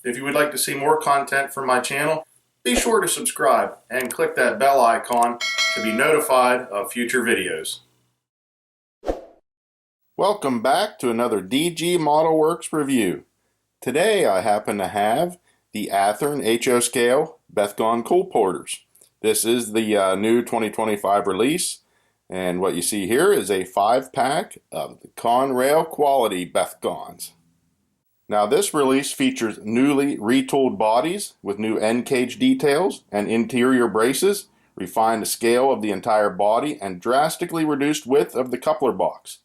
If you would like to see more content from my channel, be sure to subscribe and click that bell icon to be notified of future videos. Welcome back to another DG Modelworks review. Today I happen to have the Athearn HO Scale Bethgon Coalporters. This is the new 2025 release, and what you see here is a 5-pack of the Conrail quality Bethgons. Now this release features newly retooled bodies with new end cage details and interior braces, refined scale of the entire body, and drastically reduced width of the coupler box.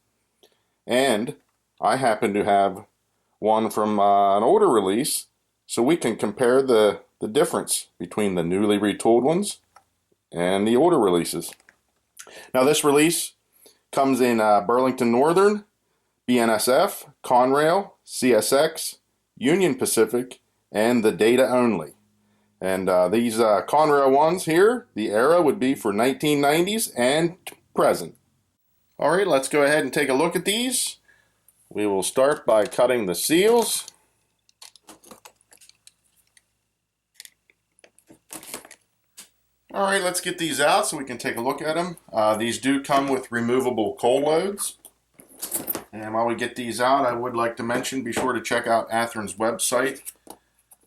And I happen to have one from an older release, so we can compare the difference between the newly retooled ones and the older releases. Now this release comes in Burlington Northern, BNSF, Conrail, CSX, Union Pacific, and the data only. And these Conrail ones here, the era would be for 1990s and present. Alright, let's go ahead and take a look at these. We will start by cutting the seals. Alright, let's get these out so we can take a look at them. These do come with removable coal loads. And while we get these out, I would like to mention, be sure to check out Athearn's website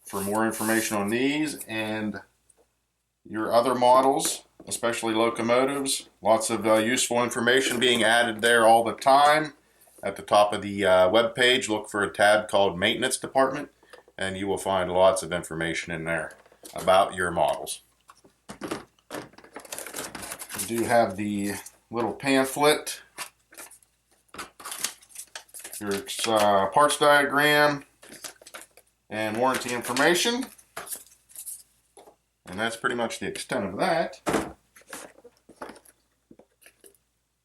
for more information on these and your other models, especially locomotives. Lots of useful information being added there all the time. At the top of the web page, look for a tab called Maintenance Department, and you will find lots of information in there about your models. We do have the little pamphlet. Here's parts diagram and warranty information. And that's pretty much the extent of that.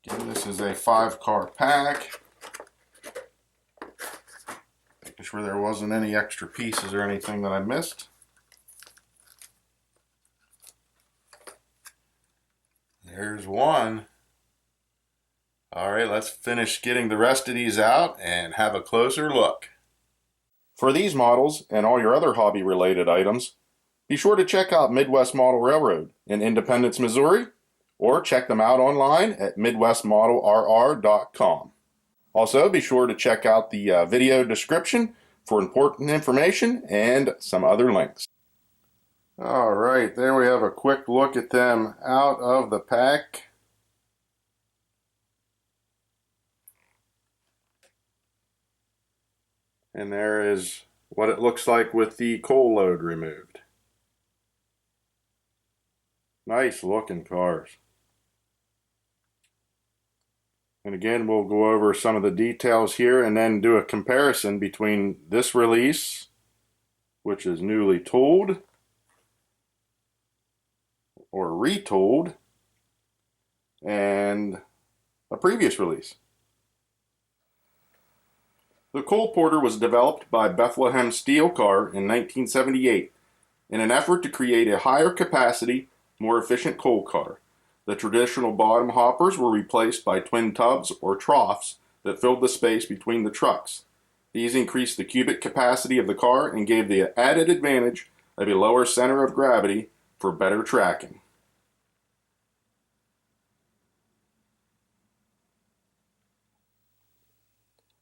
Again, this is a 5-car pack. Making sure there wasn't any extra pieces or anything that I missed. There's one. Alright, let's finish getting the rest of these out and have a closer look. For these models and all your other hobby related items, be sure to check out Midwest Model Railroad in Independence, Missouri, or check them out online at midwestmodelrr.com. Also, be sure to check out the video description for important information and some other links. Alright, there we have a quick look at them out of the pack. And there is what it looks like with the coal load removed. Nice looking cars. And again, we'll go over some of the details here and then do a comparison between this release, which is newly tooled or retooled, and a previous release. The Coalporter was developed by Bethlehem Steel Car in 1978 in an effort to create a higher capacity, more efficient coal car. The traditional bottom hoppers were replaced by twin tubs or troughs that filled the space between the trucks. These increased the cubic capacity of the car and gave the added advantage of a lower center of gravity for better tracking.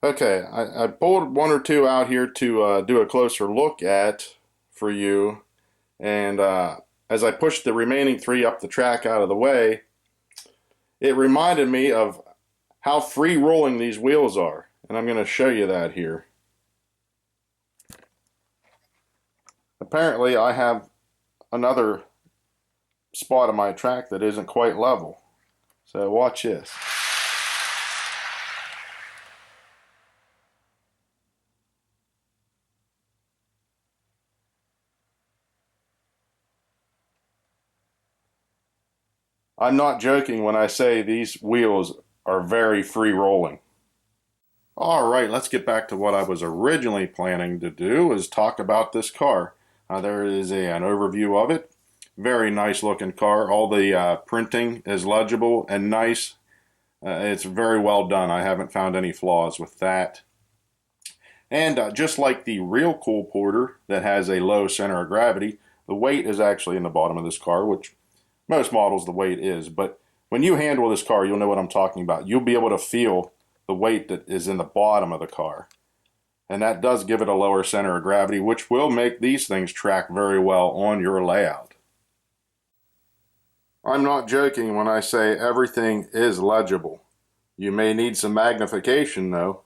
Okay, I pulled one or two out here to do a closer look at for you, and as I pushed the remaining 3 up the track out of the way, it reminded me of how free rolling these wheels are, and I'm going to show you that here. Apparently I have another spot on my track that isn't quite level, so watch this. I'm not joking when I say these wheels are very free rolling. Alright, let's get back to what I was originally planning to do, is talk about this car. There is an overview of it. Very nice looking car. All the printing is legible and nice. It's very well done. I haven't found any flaws with that. And just like the real Coalporter that has a low center of gravity, the weight is actually in the bottom of this car, which most models the weight is. But when you handle this car, you'll know what I'm talking about. You'll be able to feel the weight that is in the bottom of the car. And that does give it a lower center of gravity, which will make these things track very well on your layout. I'm not joking when I say everything is legible. You may need some magnification though.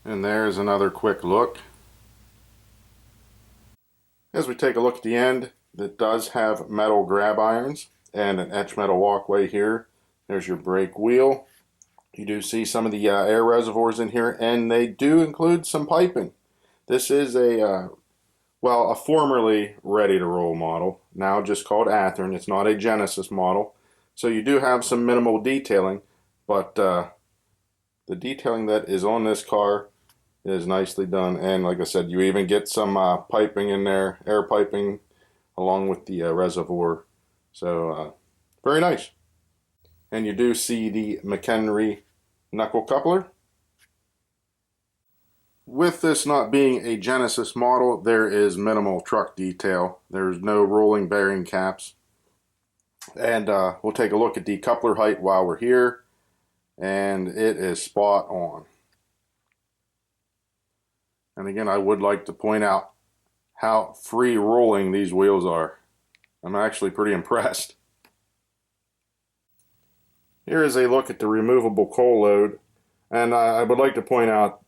And there's another quick look. As we take a look at the end, it does have metal grab irons and an etched metal walkway here. There's your brake wheel. You do see some of the air reservoirs in here, and they do include some piping. This is a formerly ready-to-roll model, now just called Athearn. It's not a Genesis model, so you do have some minimal detailing, but the detailing that is on this car is nicely done. And like I said, you even get some piping in there, air piping, along with the reservoir. So very nice. And you do see the McHenry knuckle coupler. With this not being a Genesis model, there is minimal truck detail. There's no rolling bearing caps. And we'll take a look at the coupler height while we're here. And it is spot on. And again, I would like to point out how free rolling these wheels are. I'm actually pretty impressed. Here is a look at the removable coal load, and I would like to point out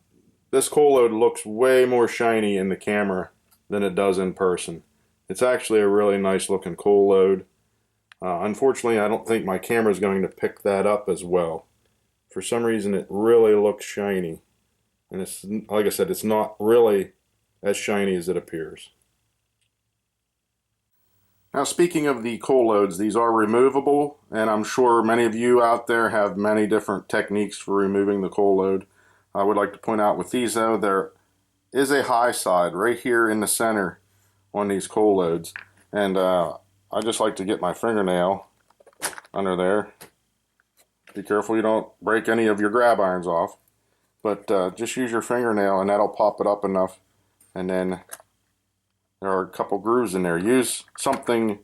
this coal load looks way more shiny in the camera than it does in person. It's actually a really nice looking coal load. Unfortunately, I don't think my camera is going to pick that up as well. For some reason, it really looks shiny. And it's, like I said, it's not really as shiny as it appears. Now, speaking of the coal loads, these are removable, and I'm sure many of you out there have many different techniques for removing the coal load. I would like to point out with these, though, there is a high side right here in the center on these coal loads. And I just like to get my fingernail under there. Be careful you don't break any of your grab irons off. But just use your fingernail and that'll pop it up enough. And then there are a couple grooves in there. Use something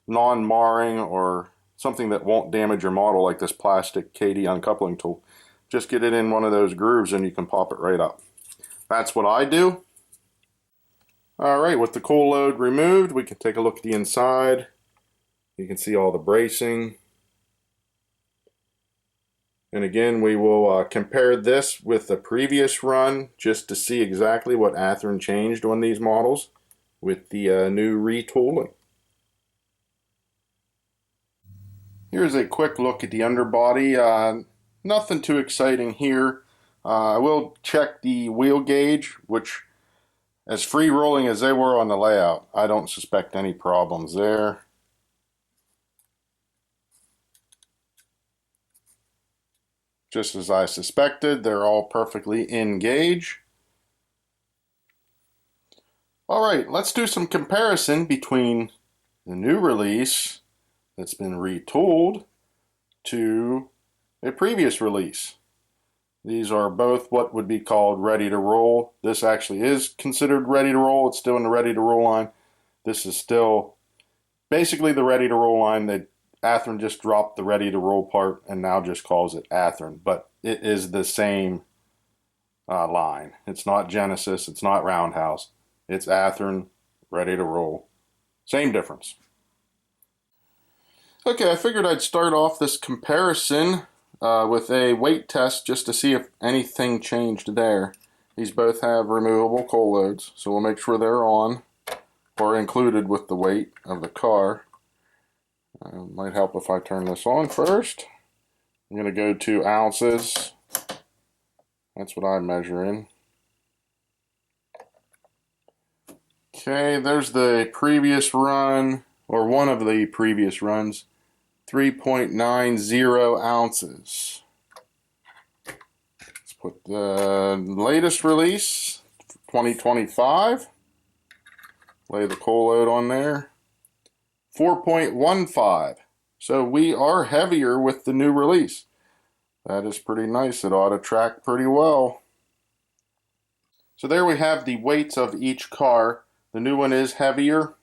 non-marring or something that won't damage your model, like this plastic KD uncoupling tool. Just get it in one of those grooves and you can pop it right up. That's what I do. Alright, with the coal load removed, we can take a look at the inside. You can see all the bracing. And again, we will compare this with the previous run just to see exactly what Athearn changed on these models with the new retooling. Here's a quick look at the underbody. Nothing too exciting here. I will check the wheel gauge, which, as free rolling as they were on the layout, I don't suspect any problems there. Just as I suspected, they're all perfectly in gauge. Alright, let's do some comparison between the new release that's been retooled to a previous release. These are both what would be called ready to roll. This actually is considered ready to roll. It's still in the ready to roll line. This is still basically the ready to roll line. That Athearn just dropped the ready to roll part and now just calls it Athearn, but it is the same line. It's not Genesis, it's not Roundhouse, it's Athearn ready to roll. Same difference. Okay, I figured I'd start off this comparison with a weight test just to see if anything changed there. These both have removable coal loads, so we'll make sure they're on or included with the weight of the car. Might help if I turn this on first. I'm going to go to ounces. That's what I measure in. Okay, there's the previous run, or one of the previous runs. 3.90 ounces. Let's put the latest release, 2025. Lay the coal load on there. 4.15. So we are heavier with the new release. That is pretty nice. It ought to track pretty well. So there we have the weights of each car. The new one is heavier,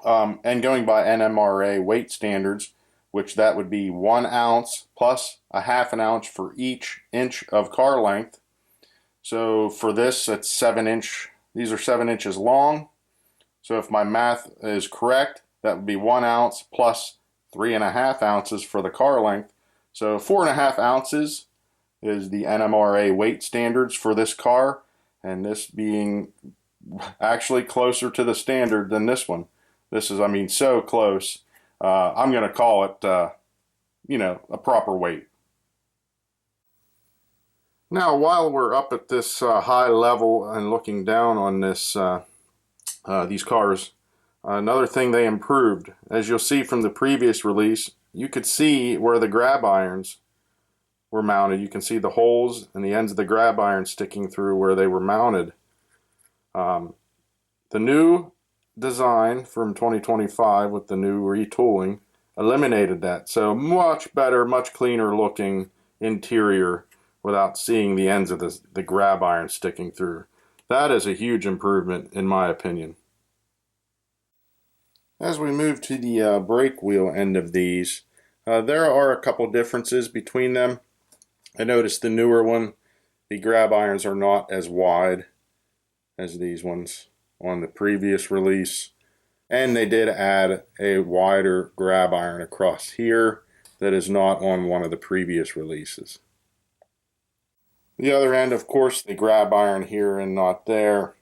and going by NMRA weight standards, which that would be 1 ounce plus a half an ounce for each inch of car length. So for this, it's 7 inch. These are 7 inches long. So if my math is correct, that would be 1 ounce plus 3.5 ounces for the car length. So 4.5 ounces is the NMRA weight standards for this car, and this being actually closer to the standard than this one. This is, I mean, so close. I'm going to call it, a proper weight. Now, while we're up at this high level and looking down on this, these cars, another thing they improved, as you'll see from the previous release, you could see where the grab irons were mounted. You can see the holes and the ends of the grab iron sticking through where they were mounted. The new design from 2025 with the new retooling eliminated that. So much better, much cleaner looking interior without seeing the ends of the grab iron sticking through. That is a huge improvement in my opinion. As we move to the brake wheel end of these, there are a couple differences between them. I noticed the newer one, the grab irons are not as wide as these ones on the previous release. And they did add a wider grab iron across here that is not on one of the previous releases. The other end, of course, the grab iron here and not there.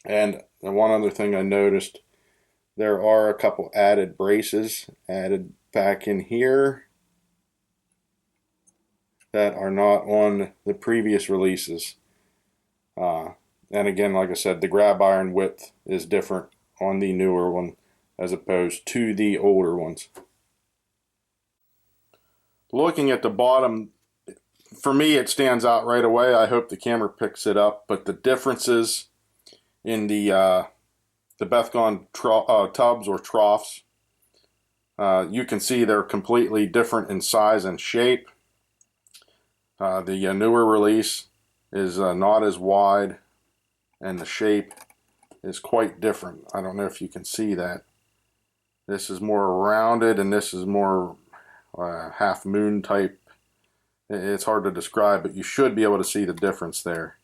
And one other thing I noticed, there are a couple added braces added back in here that are not on the previous releases. And again, like I said, the grab iron width is different on the newer one as opposed to the older ones. Looking at the bottom, for me it stands out right away. I hope the camera picks it up, but the differences in the Bethgon tubs or troughs, you can see they're completely different in size and shape. The newer release is not as wide, and the shape is quite different. I don't know if you can see that. This is more rounded, and this is more half moon type. It's hard to describe, but you should be able to see the difference there.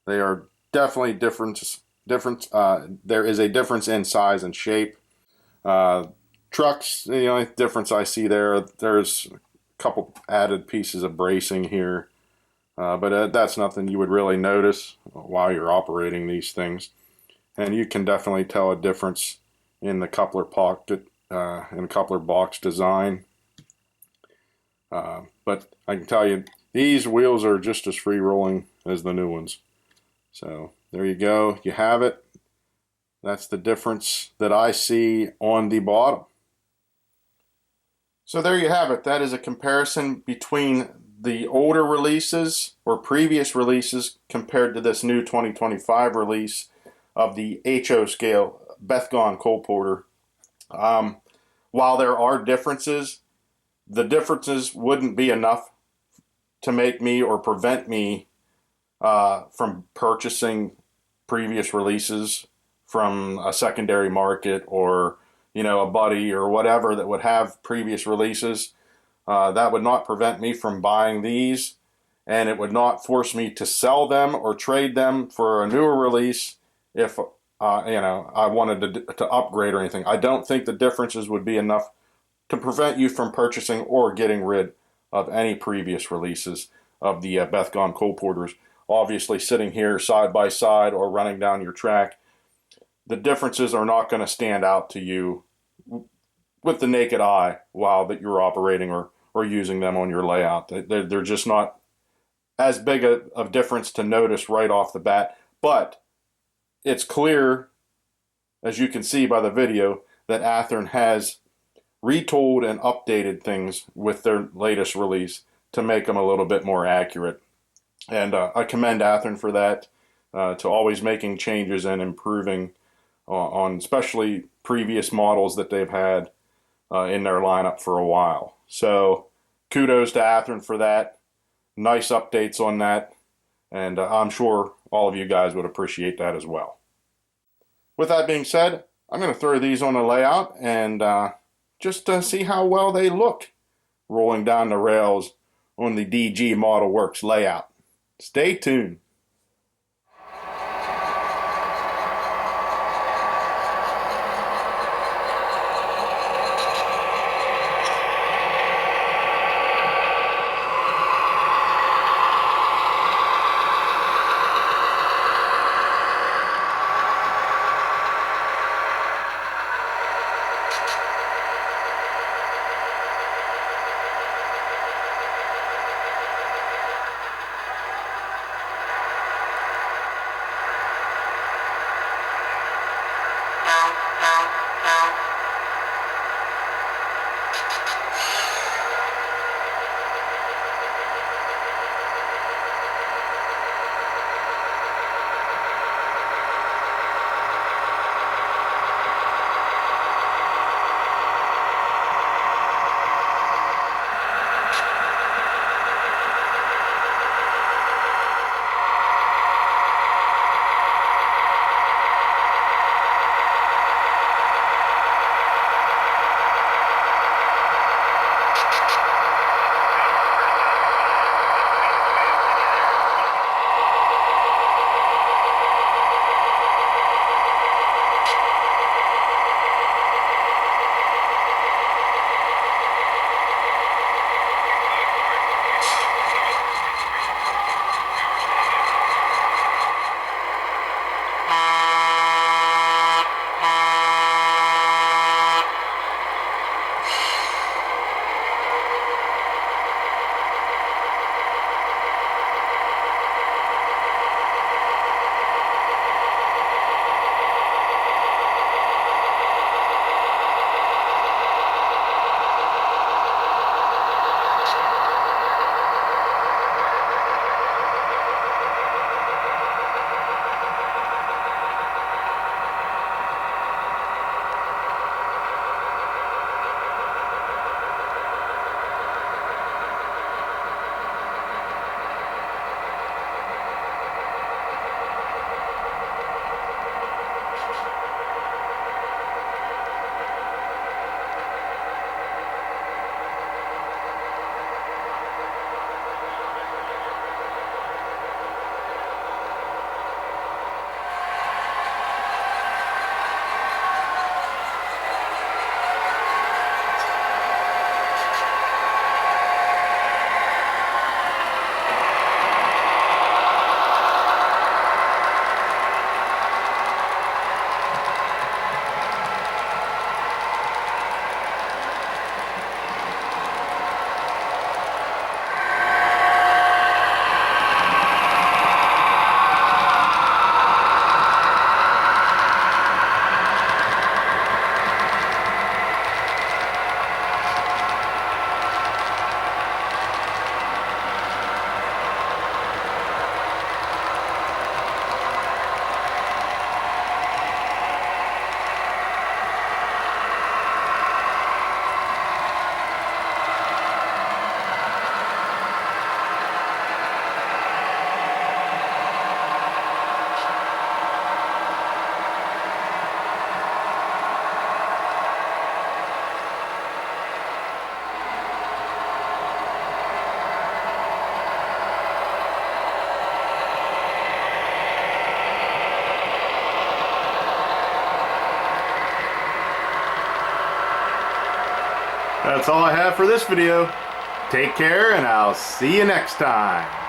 They are definitely different. There is a difference in size and shape. Trucks, the only difference I see there's a couple added pieces of bracing here, but that's nothing you would really notice while you're operating these things. And you can definitely tell a difference in the coupler pocket and coupler box design. But I can tell you, these wheels are just as free rolling as the new ones. So there you go. You have it. That's the difference that I see on the bottom. So there you have it. That is a comparison between the older releases or previous releases compared to this new 2025 release of the HO scale Bethgon Coalporter. While there are differences, the differences wouldn't be enough to make me or prevent me from purchasing previous releases from a secondary market or a buddy or whatever that would have previous releases. That would not prevent me from buying these, and it would not force me to sell them or trade them for a newer release if I wanted to upgrade or anything. I don't think the differences would be enough to prevent you from purchasing or getting rid of any previous releases of the Bethgon Coalporters. Obviously, sitting here side by side or running down your track, the differences are not going to stand out to you with the naked eye while that you're operating or using them on your layout. They're just not as big a difference to notice right off the bat, but it's clear, as you can see by the video, that Athearn has retooled and updated things with their latest release to make them a little bit more accurate. And I commend Athearn for that, to always making changes and improving on especially previous models that they've had in their lineup for a while. So kudos to Athearn for that. Nice updates on that, and I'm sure all of you guys would appreciate that as well. With that being said, I'm going to throw these on a layout and just see how well they look rolling down the rails on the DG Modelworks layout. Stay tuned. That's all I have for this video. Take care, and I'll see you next time.